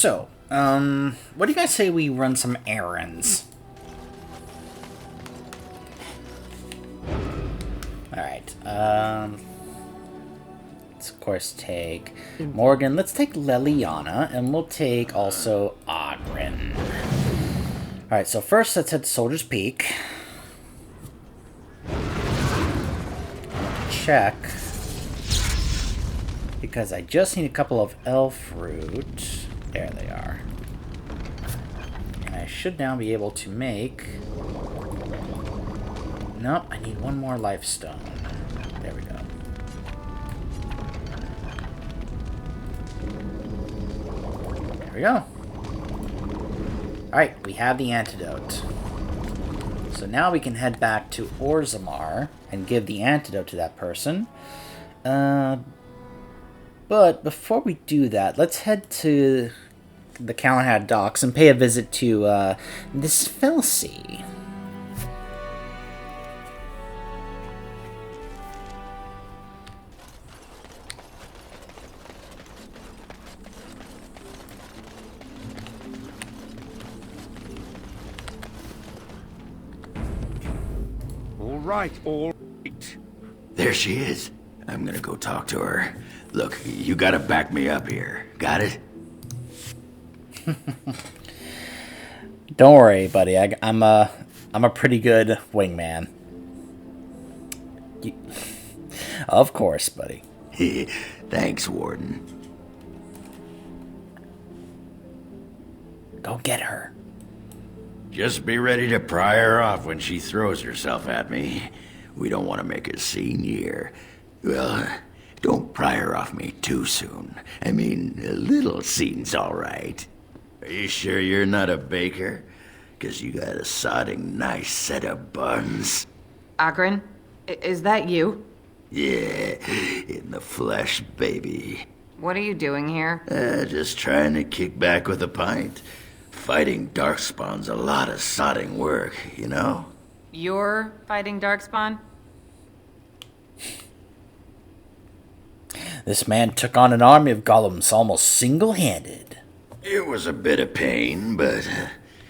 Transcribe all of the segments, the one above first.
So, what do you guys say we run some errands? Alright, let's of course take Morgan. Let's take Leliana, and we'll take also Ogren. Alright, so first let's head to Soldier's Peak. Check. Because I just need a couple of elf fruit. There they are. And I should now be able to make... Nope, I need one more life stone. There we go. There we go. Alright, we have the antidote. So now we can head back to Orzammar and give the antidote to that person. But before we do that, let's head to the Calenhad docks and pay a visit to this Felsie. All right. There she is. I'm gonna go talk to her. Look, you gotta back me up here. Got it? Don't worry, buddy. I'm a pretty good wingman. Of course, buddy. Thanks, Warden. Go get her. Just be ready to pry her off when she throws herself at me. We don't want to make a scene here. Well, don't pry her off me too soon. I mean, a little scene's all right. Are you sure you're not a baker? 'Cause you got a sodding nice set of buns. Ogren, is that you? Yeah, in the flesh, baby. What are you doing here? Just trying to kick back with a pint. Fighting Darkspawn's a lot of sodding work, you know? You're fighting Darkspawn? This man took on an army of golems almost single-handed. It was a bit of pain, but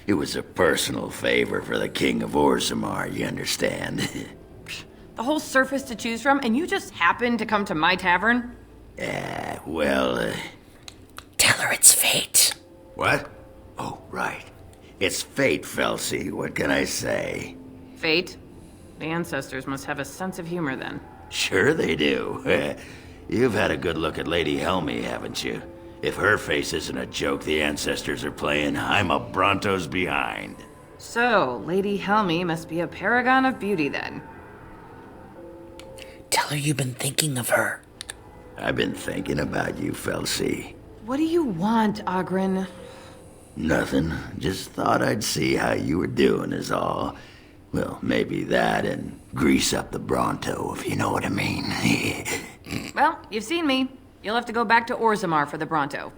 it was a personal favor for the King of Orzammar, you understand? The whole surface to choose from, and you just happened to come to my tavern? Well, Tell her it's fate. What? Oh, right. It's fate, Felsie. What can I say? Fate? The ancestors must have a sense of humor then. Sure they do. You've had a good look at Lady Helmy, haven't you? If her face isn't a joke the ancestors are playing, I'm a Bronto's behind. So, Lady Helmy must be a paragon of beauty then. Tell her you've been thinking of her. I've been thinking about you, Felsie. What do you want, Ogren? Nothing. Just thought I'd see how you were doing is all. Well, maybe that and grease up the Bronto, if you know what I mean. Well, you've seen me. You'll have to go back to Orzammar for the Bronto.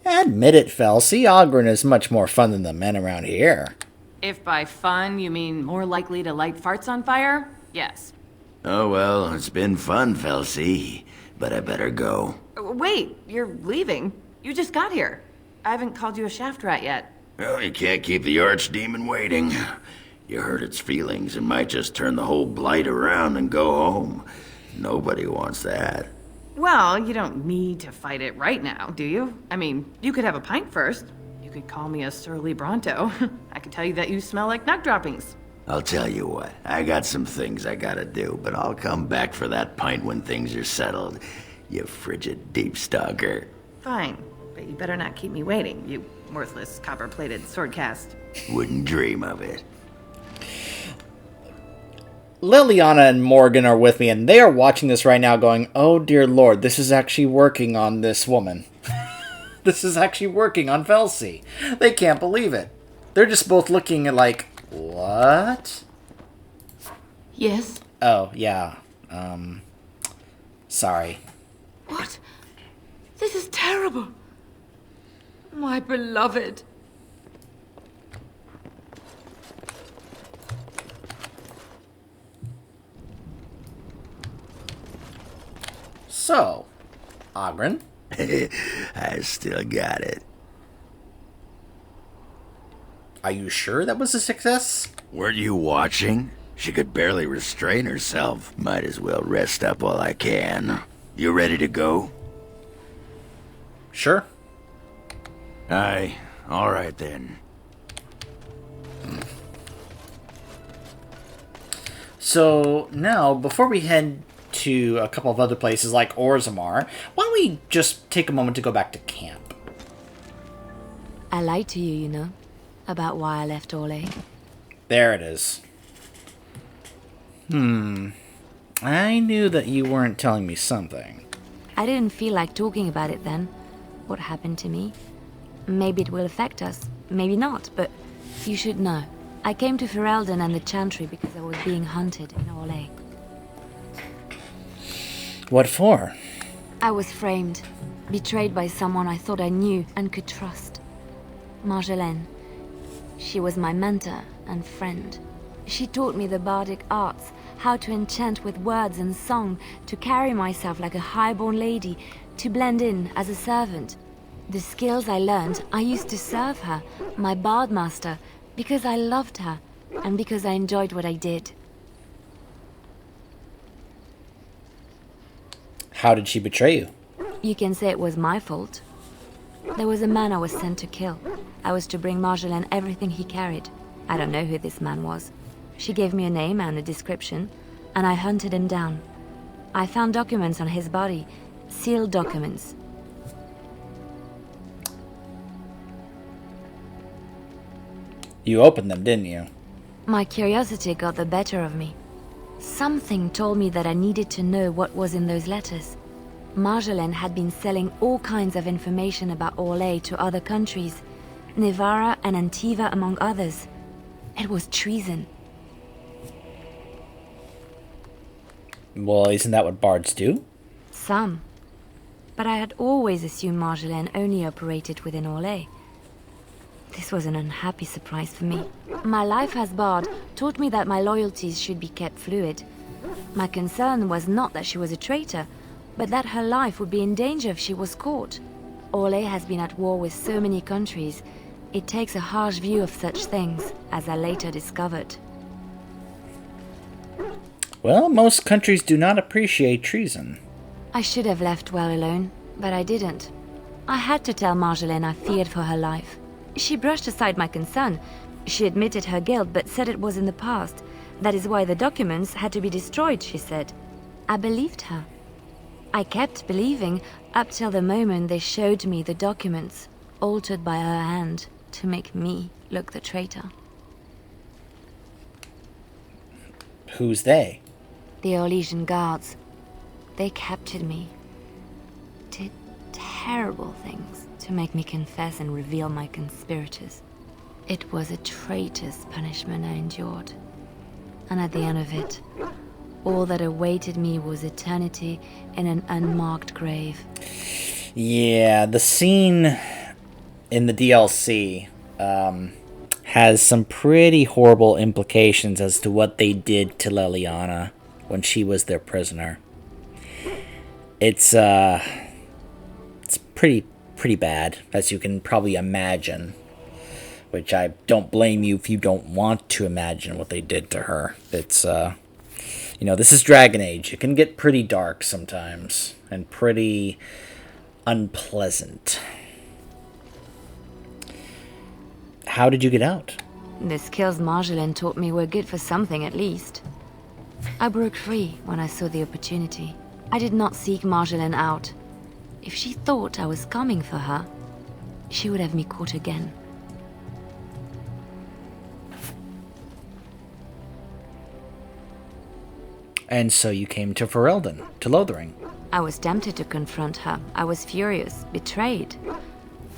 Admit it, Felsie. Ogren is much more fun than the men around here. If by fun you mean more likely to light farts on fire, yes. Oh well, it's been fun, Felsie. But I better go. Wait, you're leaving? You just got here. I haven't called you a shaft rat yet. Well, you can't keep the archdemon waiting. You hurt its feelings and might just turn the whole blight around and go home. Nobody wants that. Well, you don't need to fight it right now, do you? I mean, you could have a pint first. You could call me a surly Bronto. I could tell you that you smell like nut droppings. I'll tell you what, I got some things I gotta do, but I'll come back for that pint when things are settled. You frigid deep stalker. Fine, but you better not keep me waiting, you worthless copper-plated sword cast. Wouldn't dream of it. Leliana and Morgan are with me, and they are watching this right now going, oh dear lord, this is actually working on this woman. This is actually working on Felsie. They can't believe it. They're just both looking at like, what? Yes? Oh, yeah. Sorry. What? This is terrible. My beloved. So, Ogren, I still got it. Are you sure that was a success? Weren't you watching? She could barely restrain herself. Might as well rest up while I can. You ready to go? Sure. Aye. All right then. So now, before we head to a couple of other places like Orzammar, why don't we just take a moment to go back to camp? I lied to you, you know, about why I left Orlais. There it is. I knew that you weren't telling me something. I didn't feel like talking about it then. What happened to me? Maybe it will affect us, maybe not, but you should know. I came to Ferelden and the Chantry because I was being hunted in Orlais. What for? I was framed, betrayed by someone I thought I knew and could trust. Marjolaine. She was my mentor and friend. She taught me the bardic arts, how to enchant with words and song, to carry myself like a highborn lady, to blend in as a servant. The skills I learned, I used to serve her, my bard master, because I loved her, and because I enjoyed what I did. How did she betray you? You can say it was my fault. There was a man I was sent to kill. I was to bring Marjolaine everything he carried. I don't know who this man was. She gave me a name and a description, and I hunted him down. I found documents on his body, sealed documents. You opened them, didn't you? My curiosity got the better of me. Something told me that I needed to know what was in those letters. Marjolaine had been selling all kinds of information about Orlais to other countries, Nevara and Antiva among others. It was treason. Well, isn't that what bards do? Some. But I had always assumed Marjolaine only operated within Orlais. This was an unhappy surprise for me. My life as bard taught me that my loyalties should be kept fluid. My concern was not that she was a traitor, but that her life would be in danger if she was caught. Orlais has been at war with so many countries. It takes a harsh view of such things, as I later discovered. Well, most countries do not appreciate treason. I should have left well alone, but I didn't. I had to tell Marjolaine I feared for her life. She brushed aside my concern. She admitted her guilt, but said it was in the past. That is why the documents had to be destroyed, she said. I believed her. I kept believing up till the moment they showed me the documents, altered by her hand, to make me look the traitor. Who's they? The Orlesian guards. They captured me. Did terrible things to make me confess and reveal my conspirators. It was a traitor's punishment I endured. And at the end of it, all that awaited me was eternity in an unmarked grave. Yeah, the scene in the DLC has some pretty horrible implications as to what they did to Leliana when she was their prisoner. It's pretty bad, as you can probably imagine. Which I don't blame you if you don't want to imagine what they did to her. It's, this is Dragon Age. It can get pretty dark sometimes, and pretty unpleasant. How did you get out? The skills Marjolaine taught me were good for something at least. I broke free when I saw the opportunity. I did not seek Marjolaine out. If she thought I was coming for her, she would have me caught again. And so you came to Ferelden, to Lothering. I was tempted to confront her. I was furious, betrayed.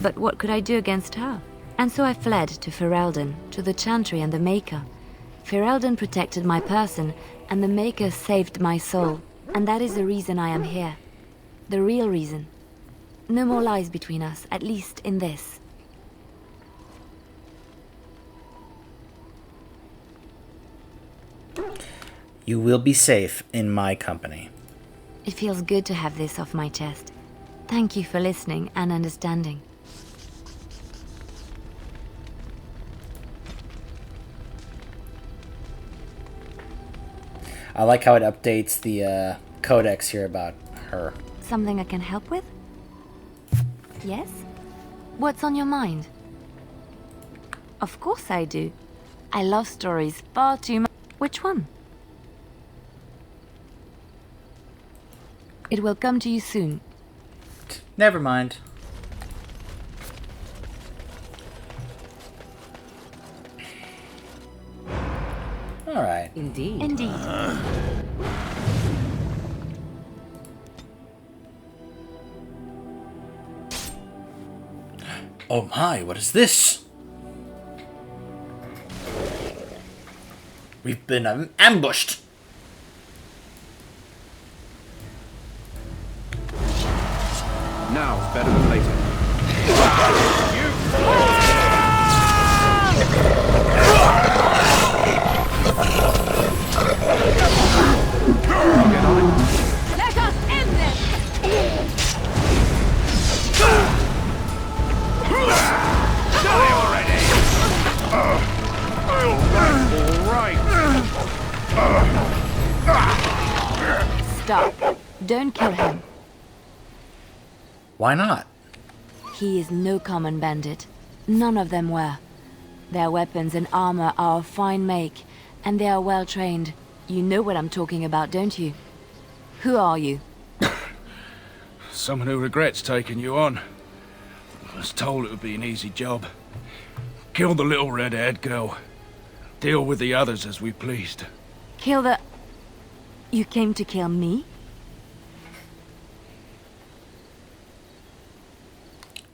But what could I do against her? And so I fled to Ferelden, to the Chantry and the Maker. Ferelden protected my person, and the Maker saved my soul. And that is the reason I am here. The real reason. No more lies between us, at least in this. You will be safe in my company. It feels good to have this off my chest. Thank you for listening and understanding. I like how it updates the codex here about her. Something I can help with? Yes? What's on your mind? Of course I do. I love stories far too much. Which one? It will come to you soon. Never mind. Alright. Indeed. Indeed. Oh my, what is this? We've been ambushed. Now is better than later. I'll get on it. Let us end this! Die already! All right. Stop. Don't kill him. Why not? He is no common bandit. None of them were. Their weapons and armor are of fine make, and they are well trained. You know what I'm talking about, don't you? Who are you? Someone who regrets taking you on. I was told it would be an easy job. Kill the little red-haired girl. Deal with the others as we pleased. Kill the... You came to kill me?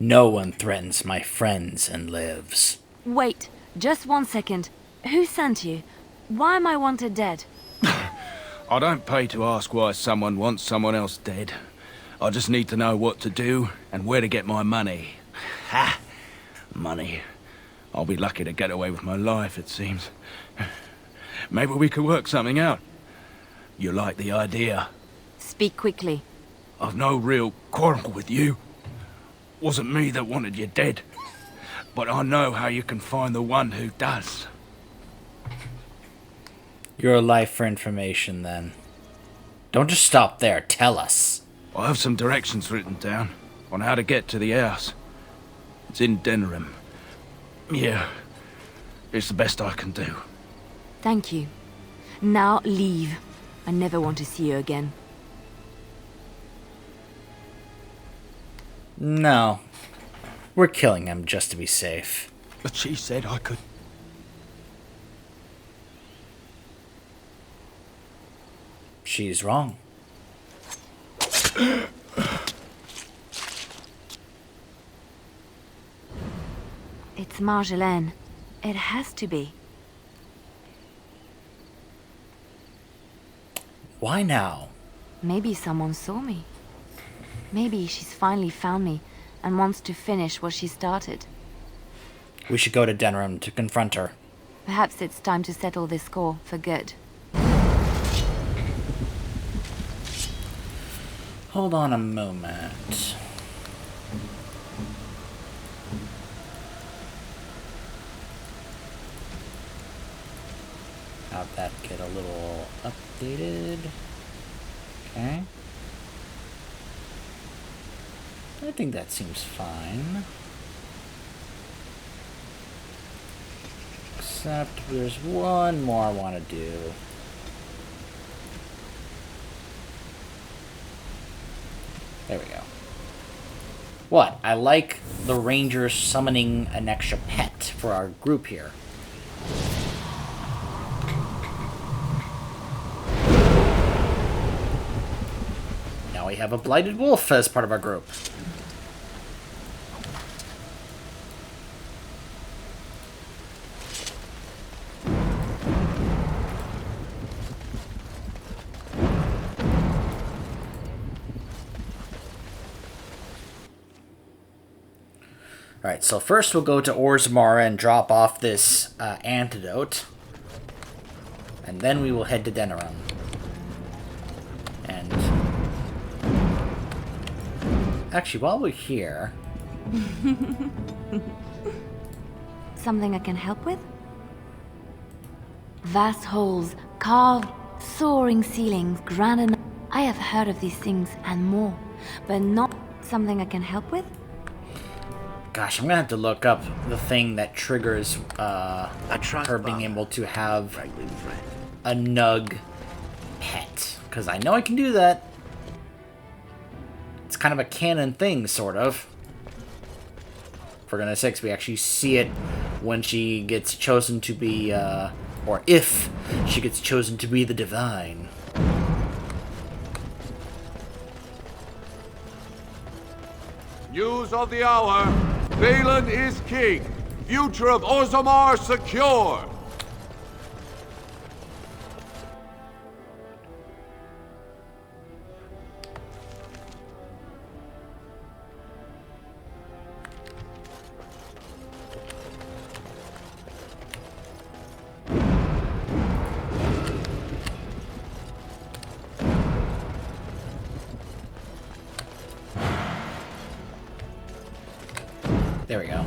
No one threatens my friends and lives. Wait, just 1 second. Who sent you? Why am I wanted dead? I don't pay to ask why someone wants someone else dead. I just need to know what to do and where to get my money. Ha! Money. I'll be lucky to get away with my life, it seems. Maybe we could work something out. You like the idea? Speak quickly. I've no real quarrel with you. Wasn't me that wanted you dead. But I know how you can find the one who does. Your life for information, then. Don't just stop there. Tell us. I have some directions written down on how to get to the house. It's in Denerim. Yeah, it's the best I can do. Thank you. Now leave. I never want to see you again. No. We're killing him just to be safe. But she said I could. She's wrong. It's Marjolaine. It has to be. Why now? Maybe someone saw me. Maybe she's finally found me and wants to finish what she started. We should go to Denerim to confront her. Perhaps it's time to settle this score for good. Hold on a moment. Have that get a little updated. Okay. I think that seems fine. Except there's one more I want to do. There we go. What? I like the ranger summoning an extra pet for our group here. Now we have a blighted wolf as part of our group. Alright, so first we'll go to Orzammar and drop off this antidote. And then we will head to Denerim. And Actually, while we're here... Something I can help with? Vast halls, carved, soaring ceilings, grand enough. I have heard of these things and more, but not something I can help with? Gosh, I'm gonna have to look up the thing that triggers her being able to have a Nug pet. Because I know I can do that. It's kind of a canon thing, sort of. For goodness sakes, we actually see it when she gets chosen to be, or if she gets chosen to be the Divine. News of the hour. Valen is king. Future of Orzammar secure. There we go.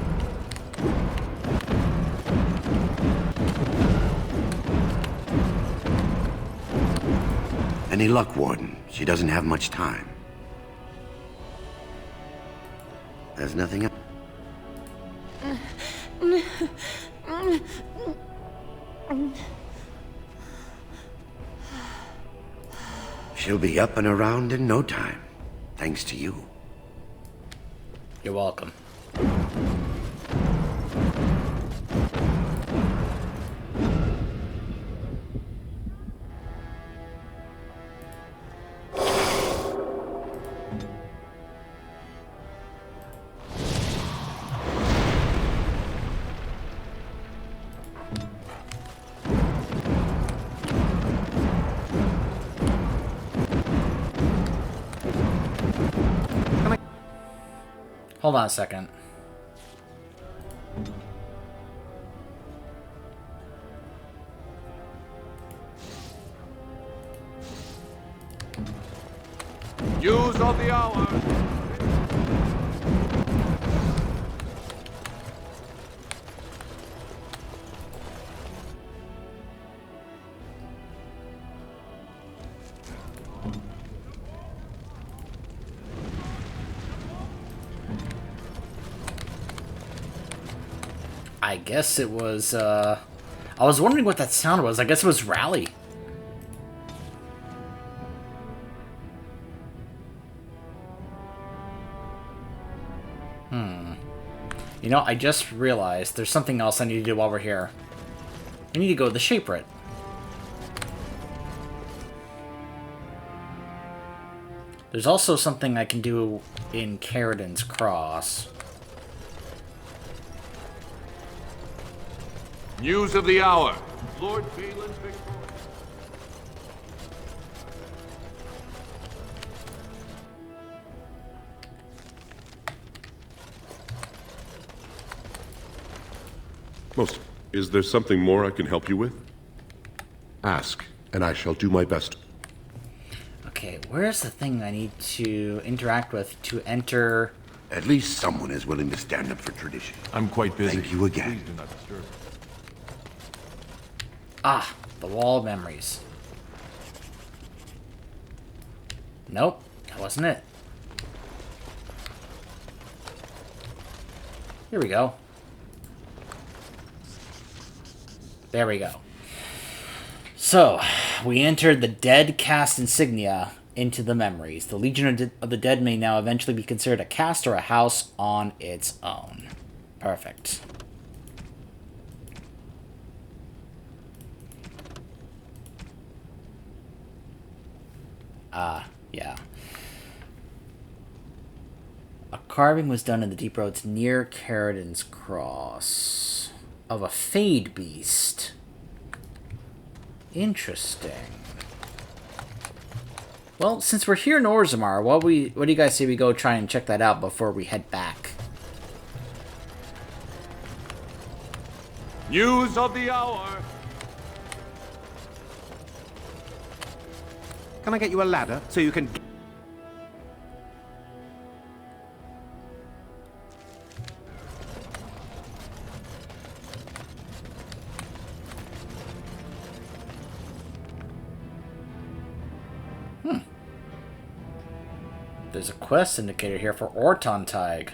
Any luck, Warden? She doesn't have much time. There's nothing else. She'll be up and around in no time, thanks to you. You're welcome. Hold on a second. News of the hour. I guess it was, I was wondering what that sound was. I guess it was Rally. You know, I just realized there's something else I need to do while we're here. I need to go to the Shaperate. There's also something I can do in Caridin's Cross. News of the hour. Lord Valen victorious. Most, is there something more I can help you with? Ask, and I shall do my best. Okay, where's the thing I need to interact with to enter... At least someone is willing to stand up for tradition. I'm quite busy. Thank you again. Please do not disturb. Ah, the Wall of Memories. Nope, that wasn't it. Here we go. There we go. So, we entered the Dead Caste Insignia into the Memories. The Legion of the Dead may now eventually be considered a caste or a house on its own. Perfect. Yeah. A carving was done in the deep roads near Caridin's Cross of a Fade Beast. Interesting. Well, since we're here in Orzammar, what do you guys say we go try and check that out before we head back? News of the hour. Can I get you a ladder so you can... There's a quest indicator here for Ortonteig.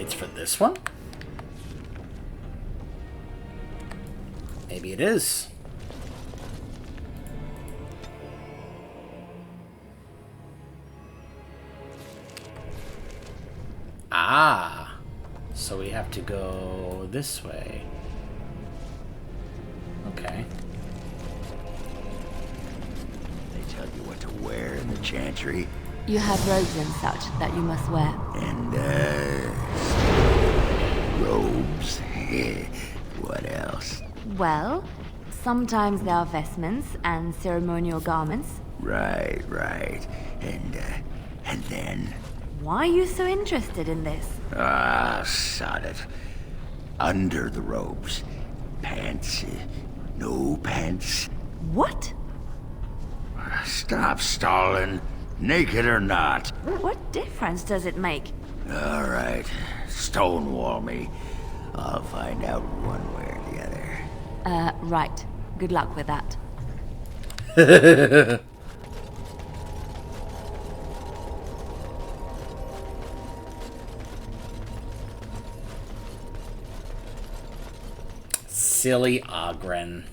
It's for this one? Maybe it is. Ah, so we have to go this way. Okay. They tell you what to wear in the chantry. You have robes and such that you must wear. And, robes. What else? Well, sometimes there are vestments and ceremonial garments. Right. And then? Why are you so interested in this? Ah, sod it. Under the robes. Pants. No pants. What? Stop stalling. Naked or not. What difference does it make? All right. Stonewall me. I'll find out one way or the other. Right. Good luck with that. Silly Ogren.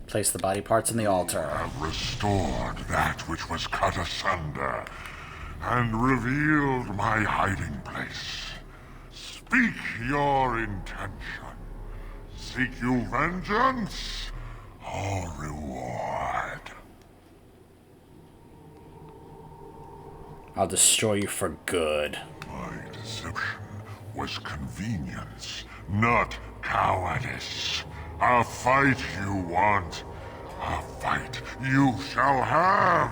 Place the body parts in the altar. Have restored that which was cut asunder, and revealed my hiding place. Speak your intention. Seek you vengeance or reward? I'll destroy you for good. My deception was convenience, not cowardice. A fight you want. A fight you shall have.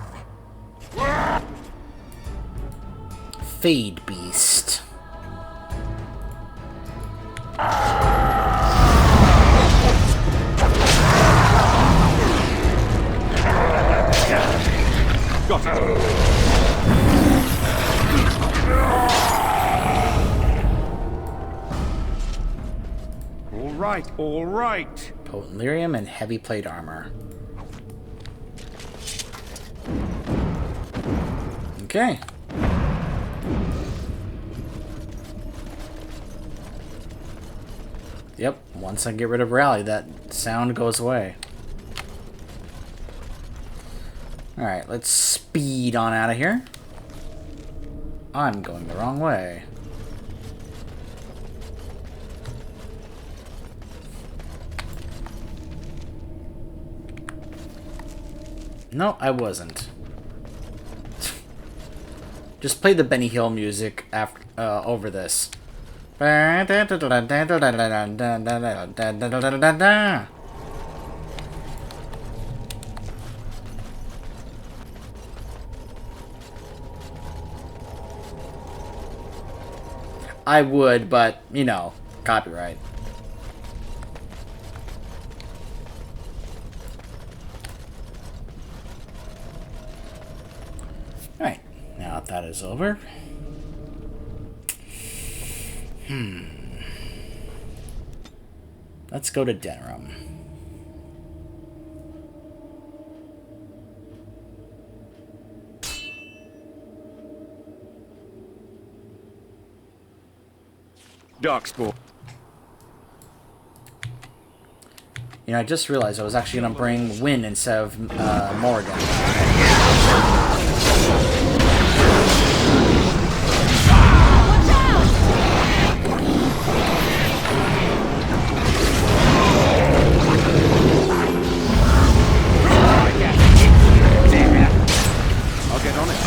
Fade Beast. Got it. All right. Potent lyrium and heavy plate armor. Okay. Yep, once I get rid of Rally, that sound goes away. Alright, let's speed on out of here. I'm going the wrong way. No, I wasn't. Just play the Benny Hill music after over this. I would, but you know, copyright. Alright, now that is over. Let's go to Denram. Darkspawn. You know, I just realized I was actually going to bring Wynn instead of Morgan. I'll get on it.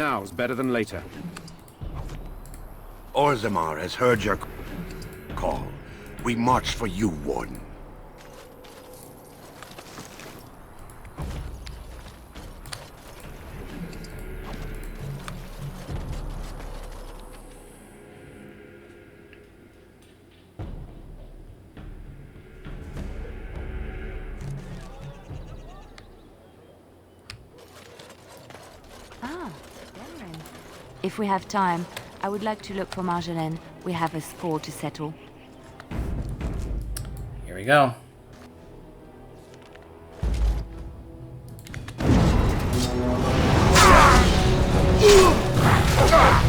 Now's better than later. Orzammar has heard your call. We march for you, Warden. If we have time, I would like to look for Marjolaine. We have a score to settle. Here we go.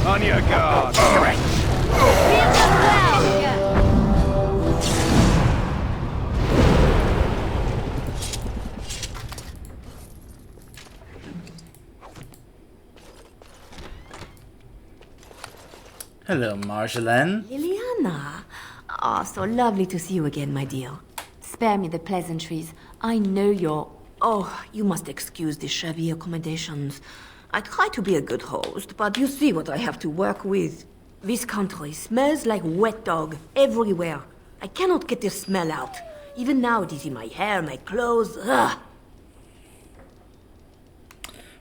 On your guard! Hello, Marjolaine. Leliana. Ah, so lovely to see you again, my dear. Spare me the pleasantries. I know you're... Oh, you must excuse the shabby accommodations. I try to be a good host, but you see what I have to work with. This country smells like wet dog everywhere. I cannot get the smell out. Even now it is in my hair, my clothes. Ugh.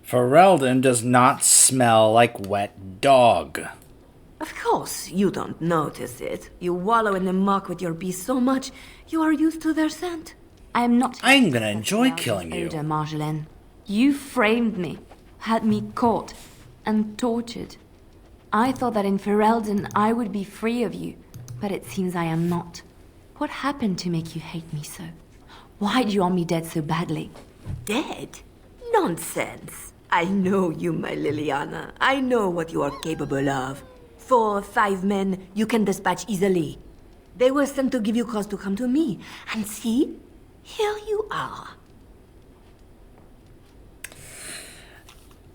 Ferelden does not smell like wet dog. Of course, you don't notice it. You wallow in the muck with your beasts so much, you are used to their scent. I am not... I'm gonna enjoy killing you. Odor, Marjolaine. You framed me, had me caught, and tortured. I thought that in Ferelden I would be free of you, but it seems I am not. What happened to make you hate me so? Why do you want me dead so badly? Dead? Nonsense. I know you, my Leliana. I know what you are capable of. 4 or 5 men you can dispatch easily. They were sent to give you cause to come to me. And see, here you are.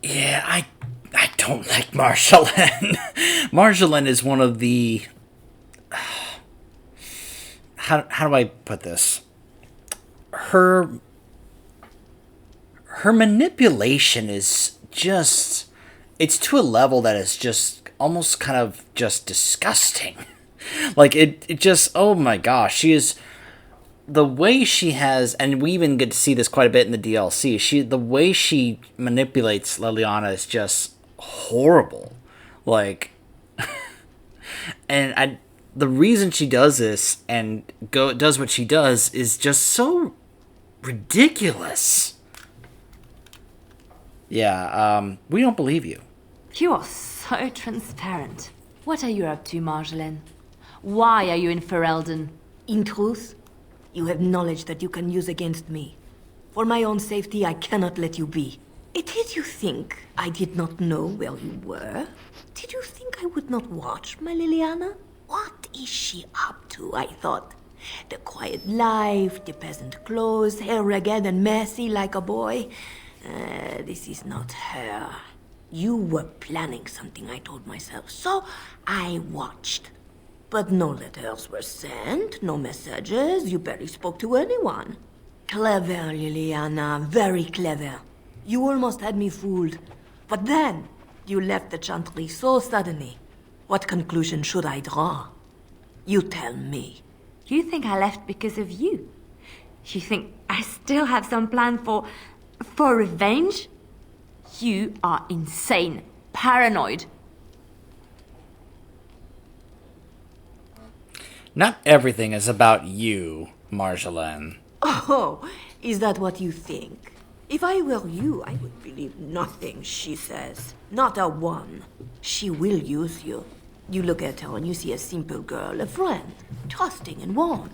Yeah, I don't like Marjolaine. Marjolaine is one of the... How do I put this? Her manipulation is just... It's to a level that is just almost kind of just disgusting. Like, it just... Oh my gosh, she is... The way she has, and we even get to see this quite a bit in the DLC, the way she manipulates Leliana is just horrible. Like, and the reason she does this and does what she does is just so ridiculous. Yeah, we don't believe you. You are so transparent. What are you up to, Marjolaine? Why are you in Ferelden? In truth, you have knowledge that you can use against me. For my own safety, I cannot let you be. Did you think I did not know where you were? Did you think I would not watch, my Leliana? What is she up to, I thought? The quiet life, the peasant clothes, hair ragged and messy like a boy. This is not her. You were planning something, I told myself, so I watched. But no letters were sent, no messages, you barely spoke to anyone. Clever, Leliana, very clever. You almost had me fooled. But then, you left the Chantry so suddenly. What conclusion should I draw? You tell me. You think I left because of you? You think I still have some plan for revenge? You are insane, paranoid. Not everything is about you, Marjolaine. Oh, is that what you think? If I were you, I would believe nothing she says. Not a one. She will use you. You look at her and you see a simple girl, a friend, trusting and warm.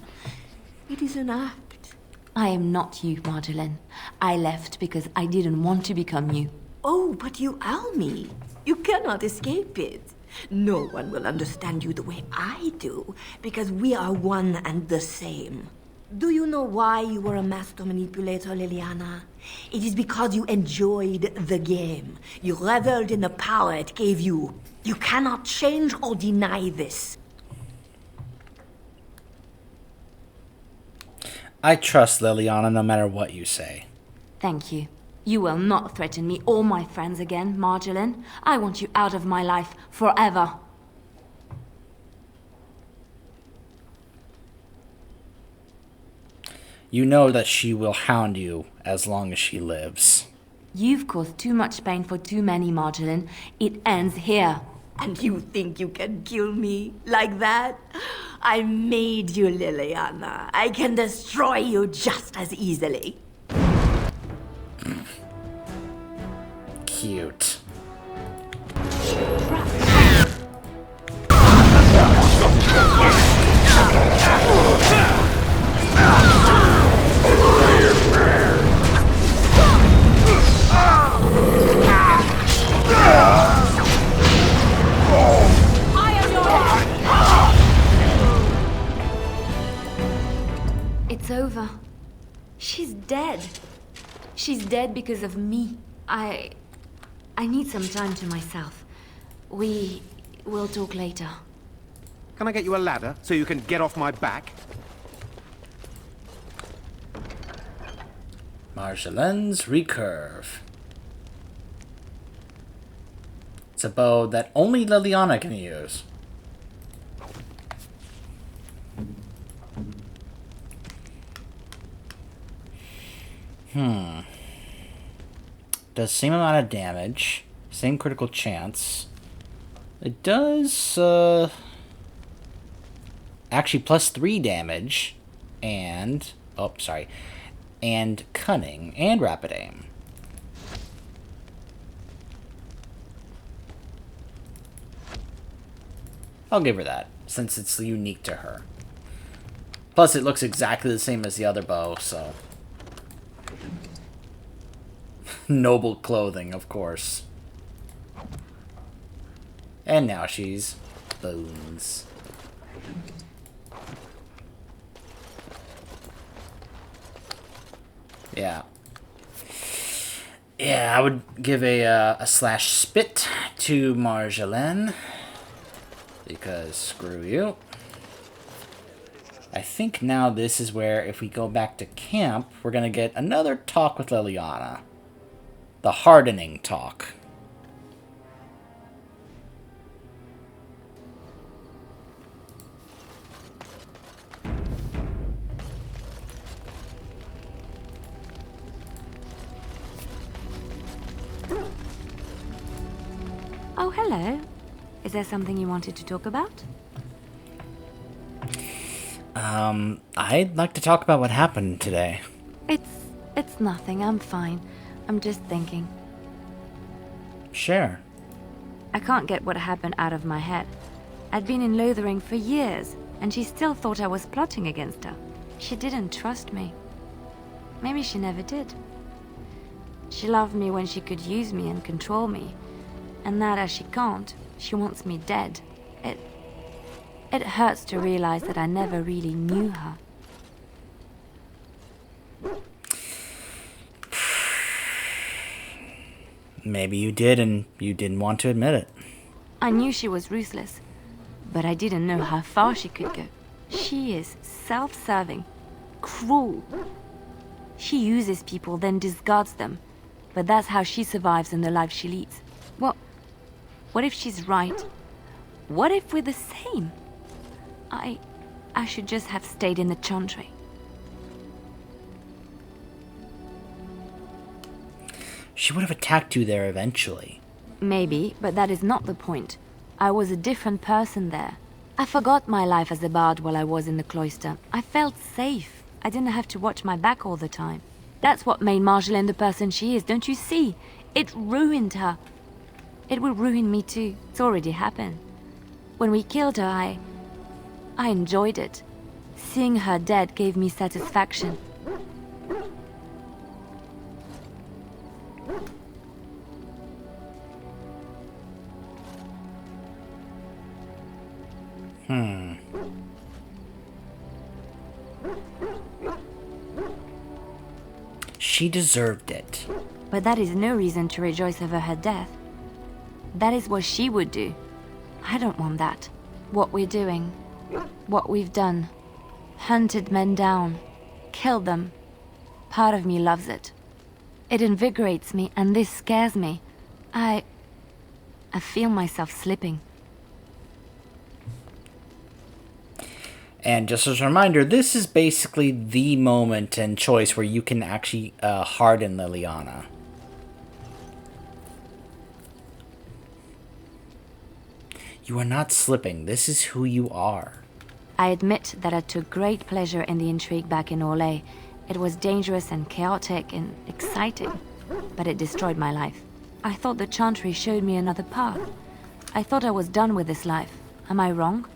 It is an act. I am not you, Marjolaine. I left because I didn't want to become you. Oh, but you are me. You cannot escape it. No one will understand you the way I do, because we are one and the same. Do you know why you were a master manipulator, Leliana? It is because you enjoyed the game. You reveled in the power it gave you. You cannot change or deny this. I trust Leliana no matter what you say. Thank you. You will not threaten me or my friends again, Marjolaine. I want you out of my life forever. You know that she will hound you as long as she lives. You've caused too much pain for too many, Marjolaine. It ends here. And you think you can kill me like that? I made you, Leliana. I can destroy you just as easily. Cute. It's over. She's dead. She's dead because of me. I need some time to myself. We will talk later. Can I get you a ladder so you can get off my back? Marjolaine's Recurve. It's a bow that only Leliana can use. Does same amount of damage, same critical chance. It does actually plus 3 damage and and cunning and rapid aim. I'll give her that since it's unique to her. Plus it looks exactly the same as the other bow, so noble clothing, of course. And now she's bones. Yeah. Yeah, I would give a slash spit to Marjolaine. Because screw you. I think now this is where, if we go back to camp, we're going to get another talk with Leliana. The hardening talk. Oh, hello. Is there something you wanted to talk about? I'd like to talk about what happened today. It's nothing. I'm fine. I'm just thinking. Sure. I can't get what happened out of my head. I'd been in Lothering for years, and she still thought I was plotting against her. She didn't trust me. Maybe she never did. She loved me when she could use me and control me. And now that she can't, she wants me dead. It hurts to realize that I never really knew her. Maybe you did, and you didn't want to admit it. I knew she was ruthless, but I didn't know how far she could go. She is self-serving, cruel. She uses people, then discards them. But that's how she survives in the life she leads. What if she's right? What if we're the same? I should just have stayed in the Chantry. She would have attacked you there eventually. Maybe, but that is not the point. I was a different person there. I forgot my life as a bard while I was in the cloister. I felt safe. I didn't have to watch my back all the time. That's what made Marjolaine the person she is, don't you see? It ruined her. It will ruin me too. It's already happened. When we killed her, I enjoyed it. Seeing her dead gave me satisfaction. She deserved it. But that is no reason to rejoice over her death. That is what she would do. I don't want that. What we're doing, what we've done, hunted men down, killed them. Part of me loves it. It invigorates me, and this scares me. I feel myself slipping. And just as a reminder, this is basically the moment and choice where you can actually harden Leliana. You are not slipping. This is who you are. I admit that I took great pleasure in the intrigue back in Orlais. It was dangerous and chaotic and exciting, but it destroyed my life. I thought the Chantry showed me another path. I thought I was done with this life. Am I wrong?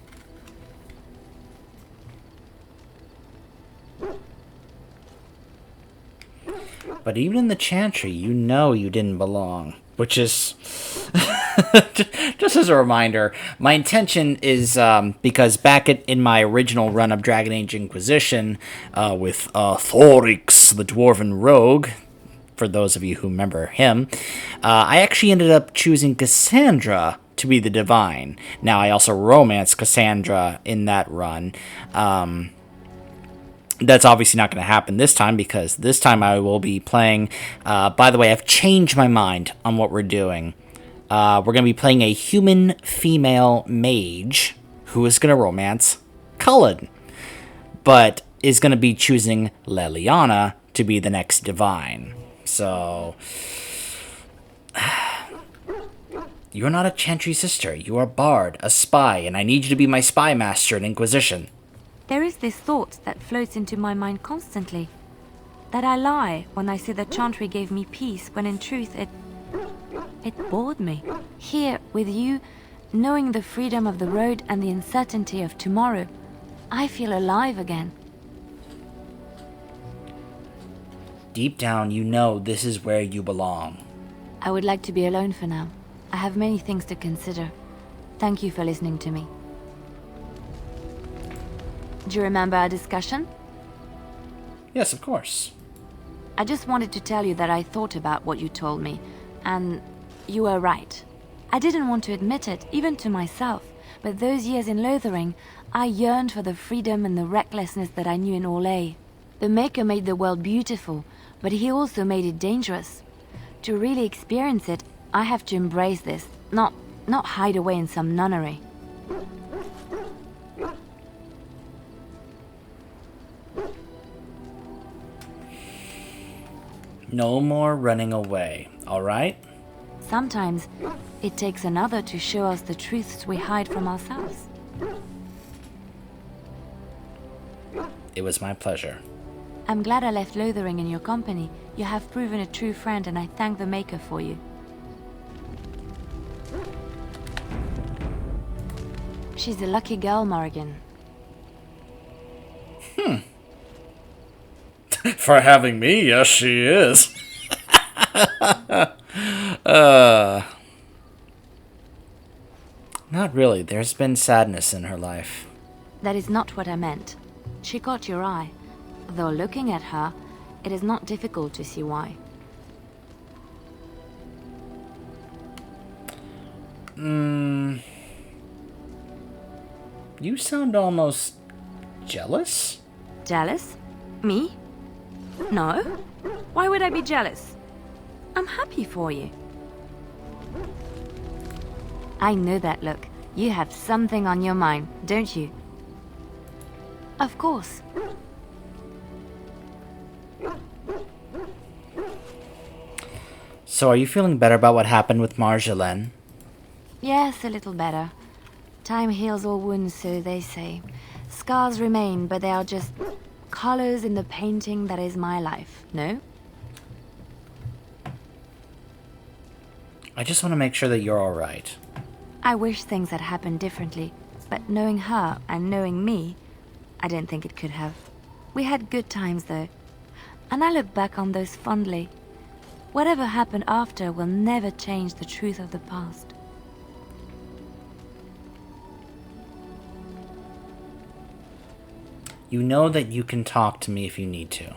But even in the Chantry, you know you didn't belong. Which is... just as a reminder, my intention is, because back in my original run of Dragon Age Inquisition, with Thorix, the Dwarven Rogue, for those of you who remember him, I actually ended up choosing Cassandra to be the Divine. Now, I also romanced Cassandra in that run. That's obviously not going to happen this time, because this time I will be playing... by the way, I've changed my mind on what we're doing. We're going to be playing a human female mage who is going to romance Cullen, but is going to be choosing Leliana to be the next Divine. So... You're not a Chantry sister. You are a bard, a spy, and I need you to be my spy master in Inquisition. There is this thought that floats into my mind constantly. That I lie when I say the Chantry gave me peace, when in truth it bored me. Here, with you, knowing the freedom of the road and the uncertainty of tomorrow, I feel alive again. Deep down, you know this is where you belong. I would like to be alone for now. I have many things to consider. Thank you for listening to me. Do you remember our discussion? Yes, of course. I just wanted to tell you that I thought about what you told me, and you were right. I didn't want to admit it, even to myself, but those years in Lothering, I yearned for the freedom and the recklessness that I knew in Orlais. The Maker made the world beautiful, but he also made it dangerous. To really experience it, I have to embrace this, not hide away in some nunnery. No more running away, all right? Sometimes, it takes another to show us the truths we hide from ourselves. It was my pleasure. I'm glad I left Lothering in your company. You have proven a true friend, and I thank the Maker for you. She's a lucky girl, Morrigan. For having me, yes, she is. Not really. There's been sadness in her life. That is not what I meant. She caught your eye. Though looking at her, it is not difficult to see why. You sound almost jealous? Jealous? Me? No. Why would I be jealous? I'm happy for you. I know that look. You have something on your mind, don't you? Of course. So are you feeling better about what happened with Marjolaine? Yes, a little better. Time heals all wounds, so they say. Scars remain, but they are just colors in the painting that is my life, no? I just want to make sure that you're all right. I wish things had happened differently, but knowing her and knowing me, I don't think it could have. We had good times, though, and I look back on those fondly. Whatever happened after will never change the truth of the past. You know that you can talk to me if you need to.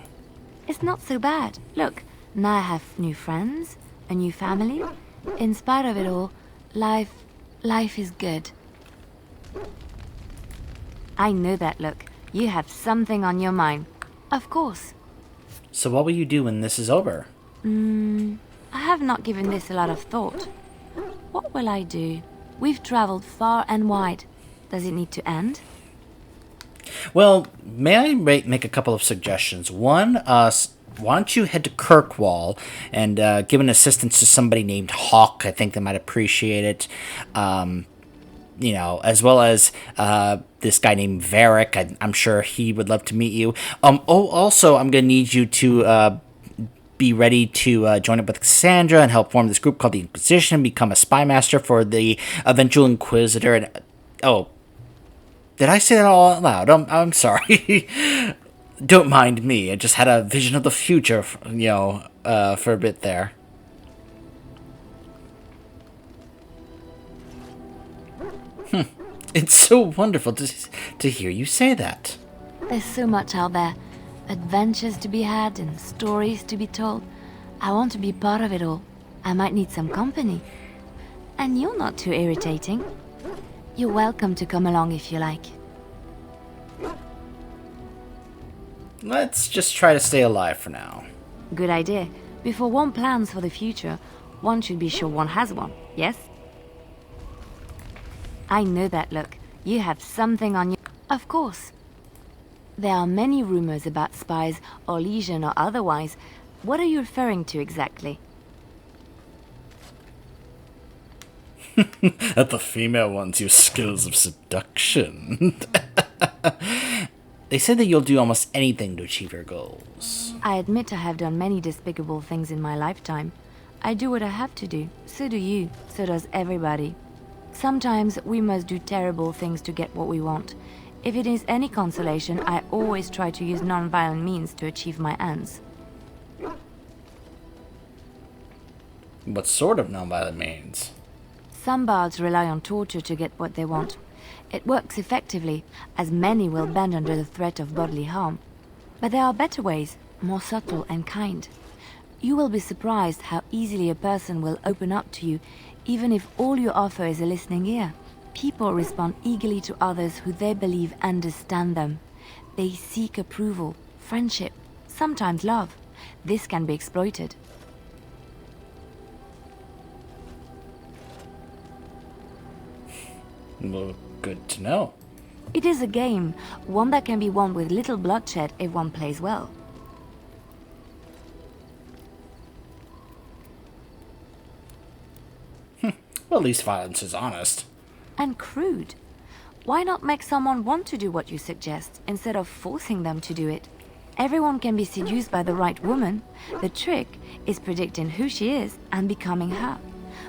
It's not so bad. Look, now I have new friends, a new family. In spite of it all, life is good. I know that look. You have something on your mind. Of course. So what will you do when this is over? I have not given this a lot of thought. What will I do? We've traveled far and wide. Does it need to end? Well, may I make a couple of suggestions? One, why don't you head to Kirkwall and give an assistance to somebody named Hawk? I think they might appreciate it. As well as this guy named Varric. I'm sure he would love to meet you. Also, I'm going to need you to be ready to join up with Cassandra and help form this group called the Inquisition, become a spy master for the eventual Inquisitor. And did I say that all out loud? I'm sorry. Don't mind me. I just had a vision of the future, for a bit there. It's so wonderful to hear you say that. There's so much out there. Adventures to be had and stories to be told. I want to be part of it all. I might need some company. And you're not too irritating. You're welcome to come along if you like. Let's just try to stay alive for now. Good idea. Before one plans for the future, one should be sure one has one, yes? I know that look. You have something on you. Of course. There are many rumors about spies, or legion or otherwise. What are you referring to exactly? That the female ones use skills of seduction. They say that you'll do almost anything to achieve your goals. I admit I have done many despicable things in my lifetime. I do what I have to do. So do you. So does everybody. Sometimes we must do terrible things to get what we want. If it is any consolation, I always try to use non-violent means to achieve my ends. What sort of non-violent means? Some bards rely on torture to get what they want. It works effectively, as many will bend under the threat of bodily harm. But there are better ways, more subtle and kind. You will be surprised how easily a person will open up to you, even if all you offer is a listening ear. People respond eagerly to others who they believe understand them. They seek approval, friendship, sometimes love. This can be exploited. Well, good to know. It is a game, one that can be won with little bloodshed if one plays well. Well, at least violence is honest. And crude. Why not make someone want to do what you suggest, instead of forcing them to do it? Everyone can be seduced by the right woman. The trick is predicting who she is and becoming her.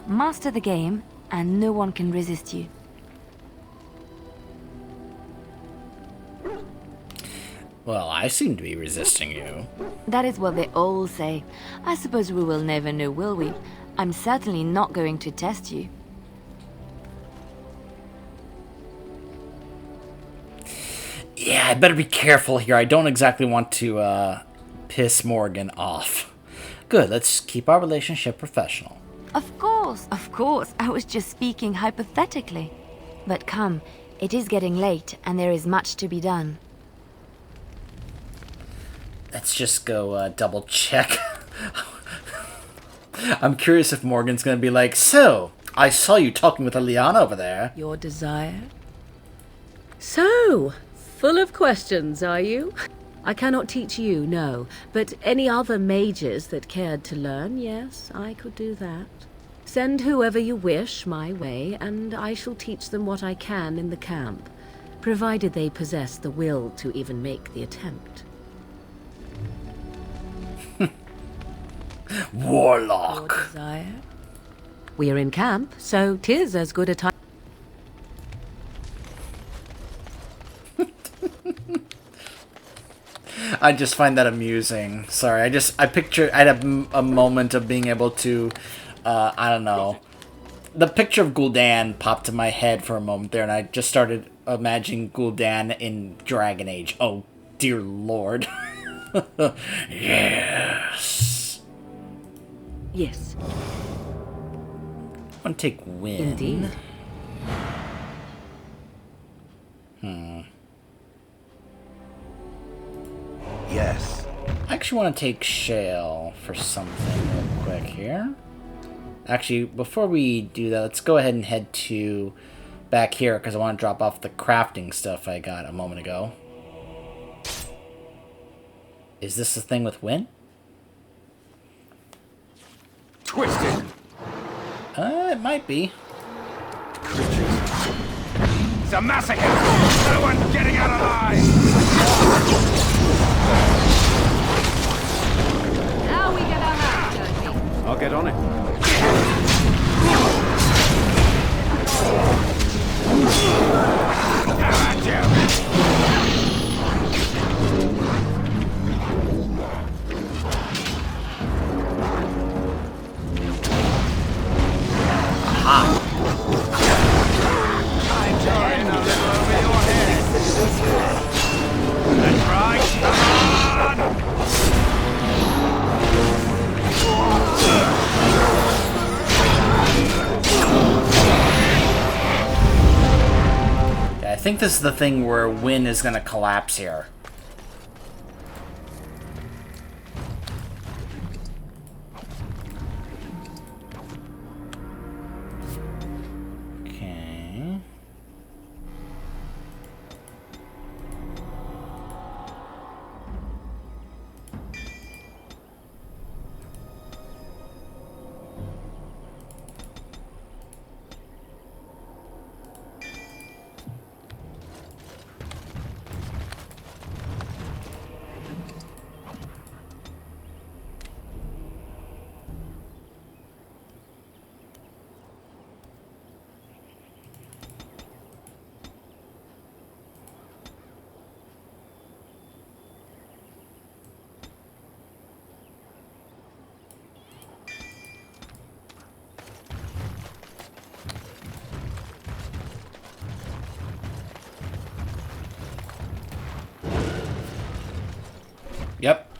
Master the game, and no one can resist you. Well, I seem to be resisting you. That is what they all say. I suppose we will never know, will we? I'm certainly not going to test you. Yeah, I better be careful here. I don't exactly want to piss Morgan off. Good, let's keep our relationship professional. Of course. I was just speaking hypothetically. But come, it is getting late and there is much to be done. Let's just go double check. I'm curious if Morgan's gonna be like, so, I saw you talking with Leliana over there. Your desire? So, full of questions, are you? I cannot teach you, no. But any other mages that cared to learn, yes, I could do that. Send whoever you wish my way, and I shall teach them what I can in the camp, provided they possess the will to even make the attempt. Warlock. We are in camp, so 'tis as good a time. I just find that amusing. Sorry, I had a moment of being able to, I don't know. The picture of Gul'dan popped in my head for a moment there, and I just started imagining Gul'dan in Dragon Age. Oh, dear lord. Yes. Yes. I want to take Win. Indeed. Yes. actually want to take Shale for something real quick here. Actually, before we do that, let's go ahead and head to back here, because I want to drop off the crafting stuff I got a moment ago. Is this the thing with Wynn? Twisted! It might be. It's a massacre! No one's getting out alive! Now we get our hands dirty. I'll get on it. I think this is the thing where Wynn is gonna collapse here. Okay. Yep.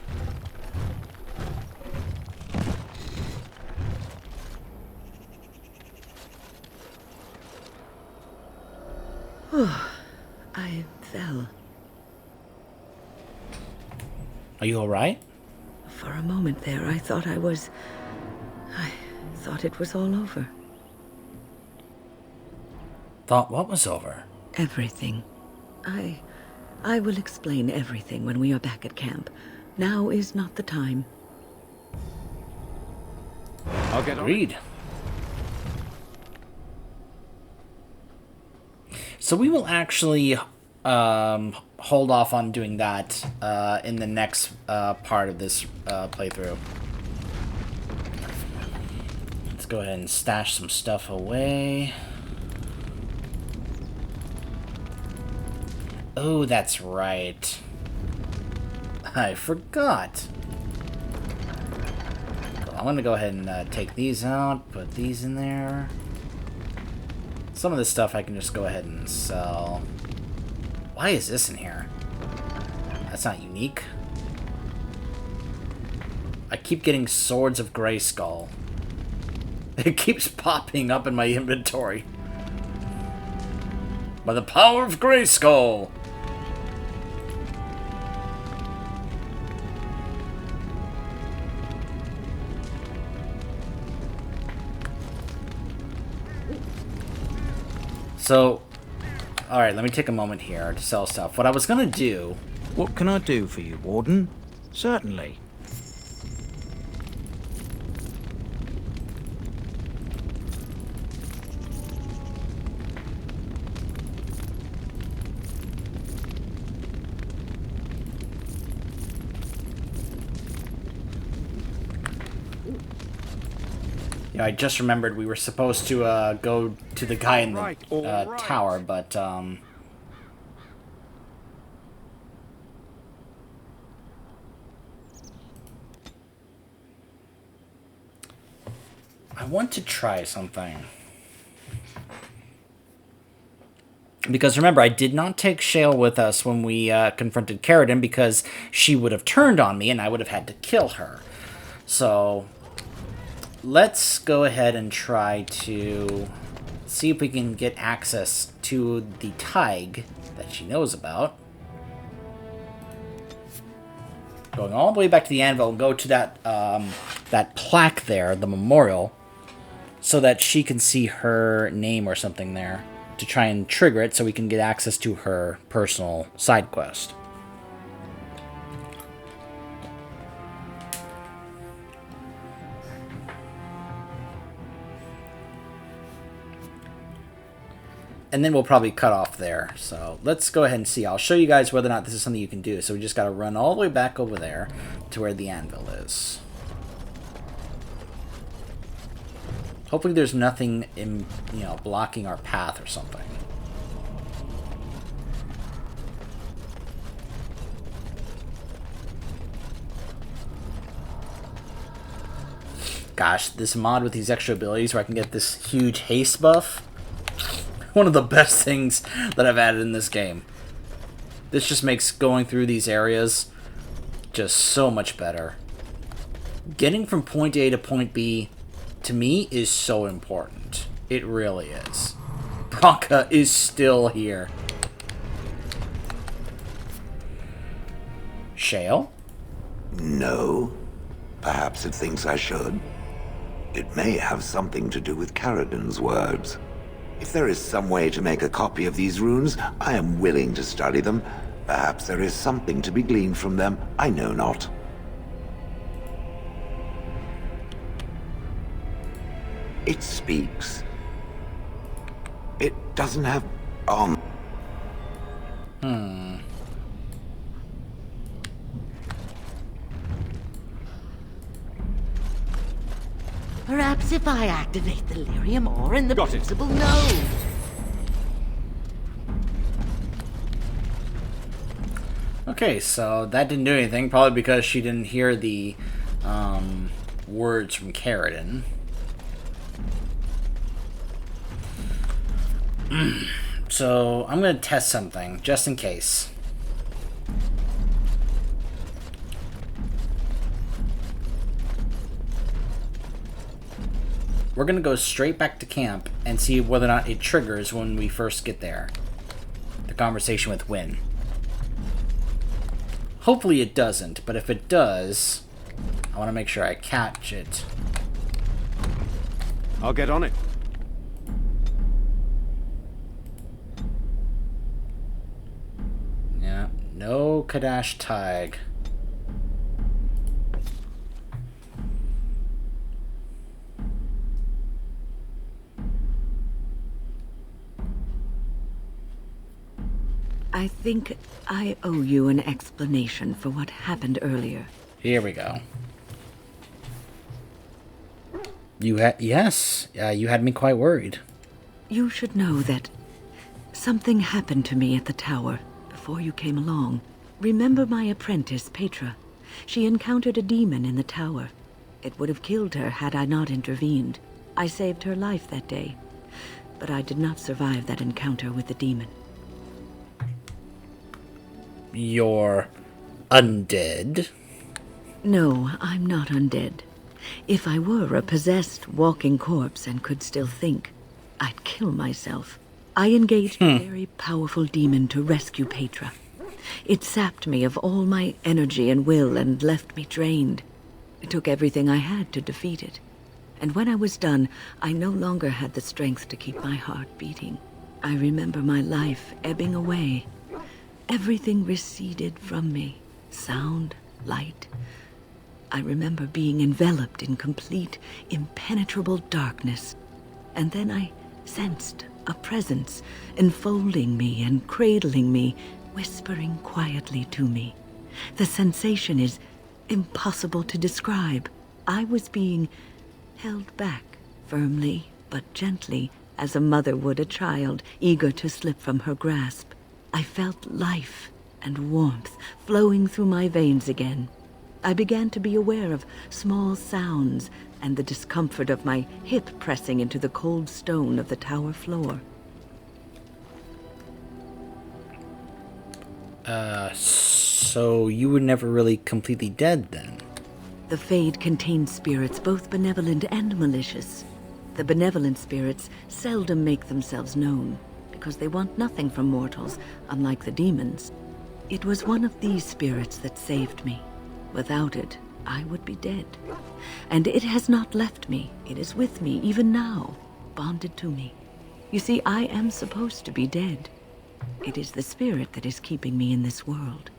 I fell. Are you alright? For a moment there, I thought I thought it was all over. Thought what was over? Everything. I will explain everything when we are back at camp. Now is not the time. I'll get on. Agreed. So we will actually hold off on doing that in the next part of this playthrough. Let's go ahead and stash some stuff away. Oh, that's right. I forgot. I'm going to go ahead and take these out, put these in there. Some of this stuff I can just go ahead and sell. Why is this in here? That's not unique. I keep getting Swords of Grayskull. It keeps popping up in my inventory. By the power of Grayskull! So, alright, let me take a moment here to sell stuff. What I was gonna do... What can I do for you, Warden? Certainly. You know, I just remembered we were supposed to go to the guy in the tower, but I want to try something. Because remember, I did not take Shale with us when we confronted Carradine because she would have turned on me and I would have had to kill her. So... let's go ahead and try to see if we can get access to the Tig that she knows about. going all the way back to the anvil and go to that plaque there, the memorial, so that she can see her name or something there to try and trigger it so we can get access to her personal side quest. And then we'll probably cut off there. So let's go ahead and see. I'll show you guys whether or not this is something you can do. So we just got to run all the way back over there to where the anvil is. Hopefully there's nothing in, blocking our path or something. Gosh, this mod with these extra abilities where I can get this huge haste buff. One of the best things that I've added in this game. This just makes going through these areas just so much better. Getting from point A to point B, to me, is so important. It really is. Bronca is still here. Shale? No. Perhaps it thinks I should. It may have something to do with Caradon's words. If there is some way to make a copy of these runes, I am willing to study them. Perhaps there is something to be gleaned from them, I know not. It speaks. It doesn't have on. Perhaps if I activate the lyrium ore in the principal node. Okay, so that didn't do anything, probably because she didn't hear the words from Caradon. So I'm going to test something, just in case. We're going to go straight back to camp and see whether or not it triggers when we first get there. The conversation with Wynn. Hopefully it doesn't, but if it does, I want to make sure I catch it. I'll get on it. Yeah, no Kadash tag. I think I owe you an explanation for what happened earlier. Here we go. You had... Yes, you had me quite worried. You should know that something happened to me at the tower before you came along. Remember my apprentice, Petra? She encountered a demon in the tower. It would have killed her had I not intervened. I saved her life that day, but I did not survive that encounter with the demon. You're undead? No, I'm not undead. If I were a possessed walking corpse and could still think, I'd kill myself. I engaged a very powerful demon to rescue Petra. It sapped me of all my energy and will and left me drained. It took everything I had to defeat it. And when I was done, I no longer had the strength to keep my heart beating. I remember my life ebbing away. Everything receded from me. Sound, light. I remember being enveloped in complete, impenetrable darkness. And then I sensed a presence enfolding me and cradling me, whispering quietly to me. The sensation is impossible to describe. I was being held back, firmly but gently, as a mother would a child, eager to slip from her grasp. I felt life and warmth flowing through my veins again. I began to be aware of small sounds and the discomfort of my hip pressing into the cold stone of the tower floor. So you were never really completely dead then? The Fade contains spirits both benevolent and malicious. The benevolent spirits seldom make themselves known, because they want nothing from mortals, unlike the demons. It was one of these spirits that saved me. Without it, I would be dead. And it has not left me. It is with me even now, bonded to me. You see, I am supposed to be dead. It is the spirit that is keeping me in this world.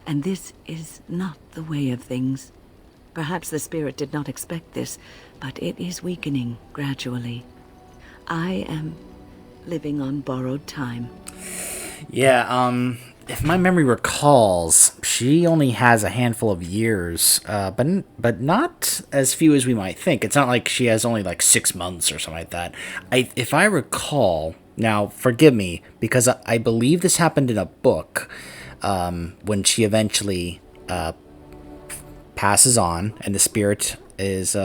And this is not the way of things. Perhaps the spirit did not expect this, but it is weakening gradually. I am living on borrowed time. Yeah, if my memory recalls, she only has a handful of years, but not as few as we might think. It's not like she has only like 6 months or something like that. If I recall, now forgive me, because I believe this happened in a book, when she eventually passes on and the spirit is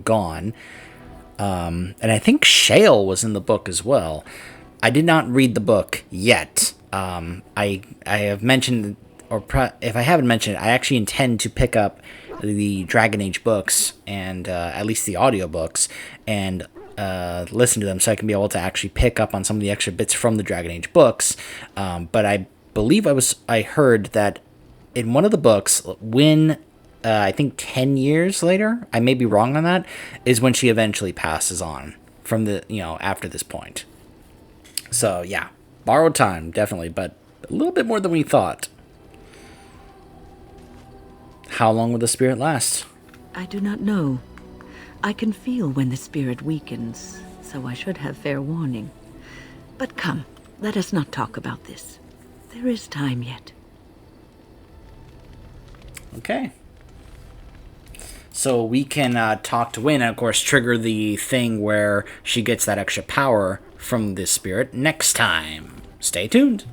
gone. And I think Shale was in the book as well. I did not read the book yet. I have mentioned, or if I haven't mentioned, I actually intend to pick up the Dragon Age books and at least the audiobooks and listen to them so I can be able to actually pick up on some of the extra bits from the Dragon Age books. But I believe I heard that in one of the books, when I think 10 years later, I may be wrong on that, is when she eventually passes on from the, after this point. So yeah, borrowed time, definitely, but a little bit more than we thought. How long will the spirit last? I do not know. I can feel when the spirit weakens, so I should have fair warning. But come, let us not talk about this. There is time yet. Okay. So we can talk to Wynne and, of course, trigger the thing where she gets that extra power from this spirit next time. Stay tuned.